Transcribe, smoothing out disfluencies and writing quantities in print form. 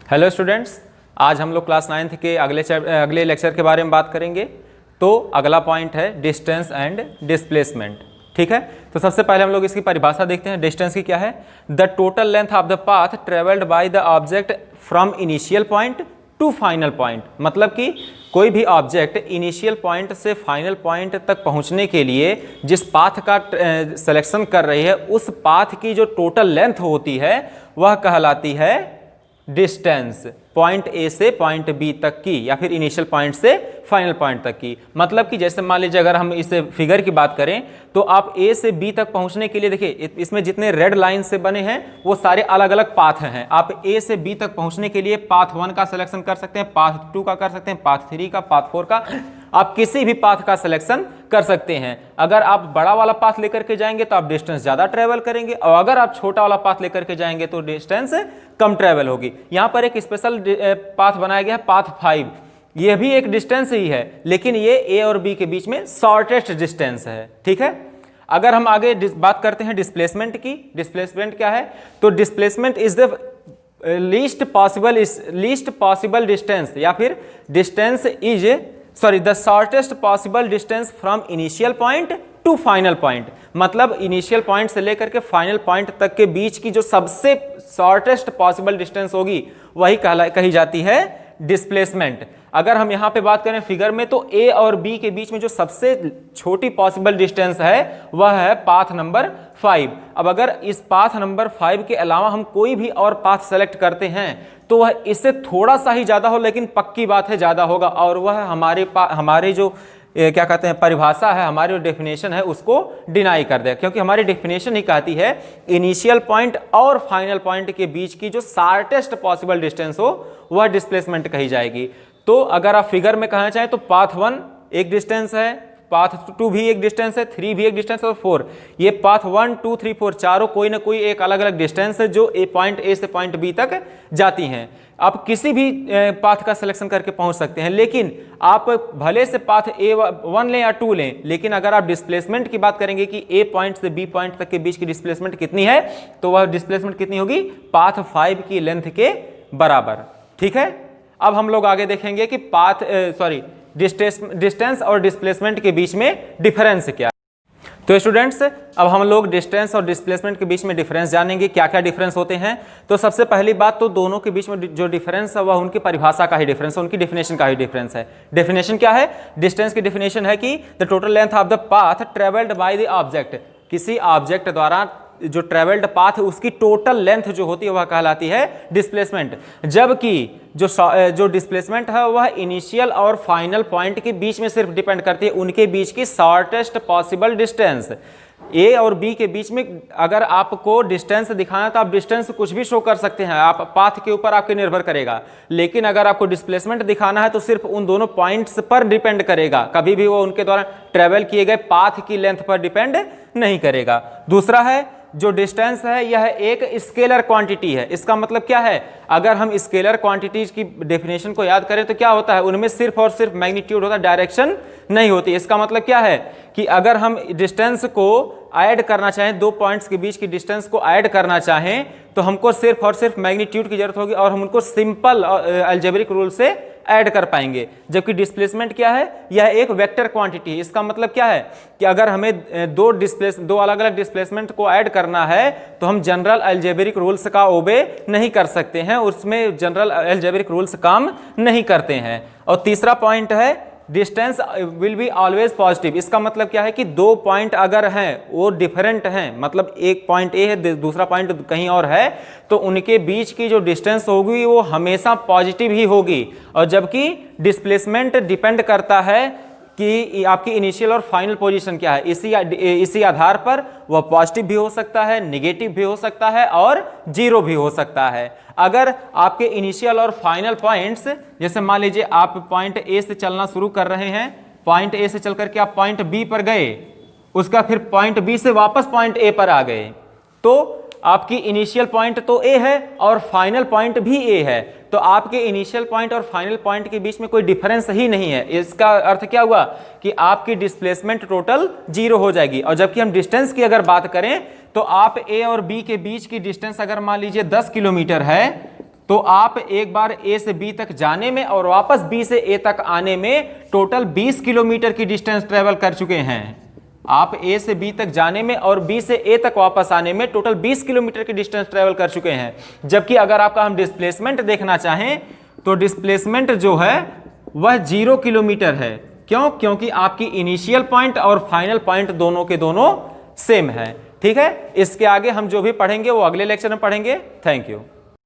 Hello students, आज हम लोग क्लास 9th के अगले लेक्चर के बारे में बात करेंगे। तो अगला पॉइंट है डिस्टेंस एंड डिस्प्लेसमेंट। ठीक है, तो सबसे पहले हम लोग इसकी परिभाषा देखते हैं। डिस्टेंस की क्या है? The total length of the path travelled by the object from initial point two final point. मतलब कि कोई भी ऑब्जेक्ट इनिशियल पॉइंट से फाइनल पॉइंट तक पहुंचने के लिए जिस पाथ का सिलेक्शन कर रही है, उस पाथ की जो टोटल लेंथ होती है वह कहलाती है डिस्टेंस। पॉइंट ए से पॉइंट बी तक की या फिर इनिशियल पॉइंट से फाइनल पॉइंट तक की। मतलब कि जैसे मान लीजिए अगर हम इस फिगर की बात करें तो आप ए से बी तक पहुंचने के लिए देखिए, इसमें जितने रेड लाइन से बने हैं वो सारे अलग अलग पाथ हैं। आप ए से बी तक पहुंचने के लिए पाथ 1 का सिलेक्शन कर सकते हैं, पाथ 2 का कर सकते हैं, पाथ 3 का, पाथ 4 का, आप किसी भी पाथ का सिलेक्शन कर सकते हैं। अगर आप बड़ा वाला पाथ लेकर के जाएंगे तो आप डिस्टेंस ज्यादा ट्रेवल करेंगे, और अगर आप छोटा वाला पाथ लेकर के जाएंगे तो डिस्टेंस कम ट्रेवल होगी। यहां पर एक स्पेशल पाथ बनाया गया है, पाथ 5। यह भी एक डिस्टेंस ही है, लेकिन ये ए और बी के बीच में शॉर्टेस्ट डिस्टेंस है। ठीक है, अगर हम आगे बात करते हैं डिस्प्लेसमेंट की। डिस्प्लेसमेंट क्या है? तो displacement is the least possible distance, या फिर distance is the shortest possible distance from initial point two final point. मतलब इनिशियल पॉइंट से लेकर के फाइनल पॉइंट तक के बीच की जो सबसे शॉर्टेस्ट पॉसिबल डिस्टेंस होगी वही कही जाती है डिस्प्लेसमेंट। अगर हम यहां पे बात करें फिगर में, तो ए और बी के बीच में जो सबसे छोटी पॉसिबल डिस्टेंस है वह है पाथ नंबर 5। अब अगर इस पाथ नंबर 5 के अलावा हम कोई भी और पाथ सेलेक्ट करते हैं तो वह इससे थोड़ा सा ही ज्यादा हो, लेकिन पक्की बात है ज्यादा होगा, और वह हमारे जो क्या कहते हैं परिभाषा है, हमारी जो डेफिनेशन है उसको डिनाई कर दे। क्योंकि हमारी डेफिनेशन ही कहती है इनिशियल पॉइंट और फाइनल पॉइंट के बीच की जो शॉर्टेस्ट पॉसिबल डिस्टेंस हो वह डिस्प्लेसमेंट कही जाएगी। तो अगर आप फिगर में कहना चाहें तो पाथ 1 एक डिस्टेंस है, पाथ 2 भी एक डिस्टेंस है, 3 भी एक डिस्टेंस है, और 4, ये पाथ 1 2 3 4 चारों कोई ना कोई एक अलग अलग डिस्टेंस है जो पॉइंट ए से पॉइंट बी तक जाती हैं। आप किसी भी पाथ का सिलेक्शन करके पहुंच सकते हैं, लेकिन आप भले से पाथ A1 लें या 2 लें, लेकिन अगर आप डिस्प्लेसमेंट की बात करेंगे कि ए पॉइंट से बी पॉइंट तक के बीच की डिस्प्लेसमेंट कितनी है, तो वह डिस्प्लेसमेंट कितनी होगी? पाथ 5 की लेंथ के बराबर। ठीक है, अब हम लोग आगे देखेंगे कि डिस्टेंस और डिस्प्लेसमेंट के बीच में डिफरेंस क्या है। तो स्टूडेंट्स, अब हम लोग डिस्टेंस और डिस्प्लेसमेंट के बीच में डिफरेंस जानेंगे, क्या क्या डिफरेंस होते हैं। तो सबसे पहली बात, तो दोनों के बीच में जो डिफरेंस है वह उनकी परिभाषा का ही डिफरेंस है, उनकी डेफिनेशन का ही डिफरेंस है। डेफिनेशन क्या है? डिस्टेंस की डेफिनेशन है कि the total length of the path travelled by the object. किसी ऑब्जेक्ट द्वारा जो ट्रेवल्ड पाथ है उसकी टोटल लेंथ जो होती है वह कहलाती है डिस्प्लेसमेंट। जबकि जो डिस्प्लेसमेंट है वह इनिशियल और फाइनल पॉइंट के बीच में सिर्फ डिपेंड करती है, उनके बीच की शॉर्टेस्ट पॉसिबल डिस्टेंस। ए और बी के बीच में अगर आपको डिस्टेंस दिखाना है तो आप डिस्टेंस कुछ भी शो कर सकते हैं, आप पाथ के ऊपर आपके निर्भर करेगा। लेकिन अगर आपको डिस्प्लेसमेंट दिखाना है तो सिर्फ उन दोनों पॉइंट्स पर डिपेंड करेगा, कभी भी वो उनके द्वारा ट्रेवल किए गए पाथ की लेंथ पर डिपेंड नहीं करेगा। दूसरा है, जो डिस्टेंस है यह एक स्केलर क्वांटिटी है। इसका मतलब क्या है? अगर हम स्केलर क्वांटिटीज की डेफिनेशन को याद करें तो क्या होता है, उनमें सिर्फ और सिर्फ मैग्नीट्यूड होता है, डायरेक्शन नहीं होती। इसका मतलब क्या है कि अगर हम डिस्टेंस को ऐड करना चाहें, दो पॉइंट्स के बीच की डिस्टेंस को ऐड करना चाहें तो हमको सिर्फ और सिर्फ मैग्नीट्यूड की जरूरत होगी, और हम उनको सिंपल अलजेब्रिक रूल से ऐड कर पाएंगे। जबकि डिस्प्लेसमेंट क्या है? यह एक वेक्टर क्वांटिटी है। इसका मतलब क्या है कि अगर हमें दो अलग अलग डिस्प्लेसमेंट को ऐड करना है तो हम जनरल अलजेब्रिक रूल्स का ओबे नहीं कर सकते हैं, उसमें जनरल अलजेब्रिक रूल्स काम नहीं करते हैं। और तीसरा पॉइंट है distance will be always positive. इसका मतलब क्या है कि दो पॉइंट अगर हैं वो डिफरेंट हैं, मतलब एक पॉइंट ए है दूसरा पॉइंट कहीं और है, तो उनके बीच की जो डिस्टेंस होगी वो हमेशा पॉजिटिव ही होगी। और जबकि डिस्प्लेसमेंट डिपेंड करता है कि आपकी इनिशियल और फाइनल पोजीशन क्या है, इसी आधार पर वह पॉजिटिव भी हो सकता है, नेगेटिव भी हो सकता है और जीरो भी हो सकता है। अगर आपके इनिशियल और फाइनल पॉइंट्स, जैसे मान लीजिए आप पॉइंट ए से चलना शुरू कर रहे हैं, पॉइंट ए से चल करके आप पॉइंट बी पर गए, उसका फिर पॉइंट बी से वापस पॉइंट ए पर आ गए, तो आपकी इनिशियल पॉइंट तो ए है और फाइनल पॉइंट भी ए है, तो आपके इनिशियल पॉइंट और फाइनल पॉइंट के बीच में कोई डिफरेंस ही नहीं है। इसका अर्थ क्या हुआ कि आपकी डिस्प्लेसमेंट टोटल जीरो हो जाएगी। और जबकि हम डिस्टेंस की अगर बात करें तो आप ए और बी के बीच की डिस्टेंस अगर मान लीजिए 10 किलोमीटर है, तो आप एक बार ए से बी तक जाने में और वापस बी से ए तक आने में टोटल 20 किलोमीटर की डिस्टेंस ट्रेवल कर चुके हैं। आप ए से बी तक जाने में और बी से ए तक वापस आने में टोटल 20 किलोमीटर की डिस्टेंस ट्रेवल कर चुके हैं। जबकि अगर आपका हम डिस्प्लेसमेंट देखना चाहें तो डिस्प्लेसमेंट जो है वह 0 किलोमीटर है। क्यों? क्योंकि आपकी इनिशियल पॉइंट और फाइनल पॉइंट दोनों के दोनों सेम है। ठीक है, इसके आगे हम जो भी पढ़ेंगे वो अगले लेक्चर में पढ़ेंगे। Thank you.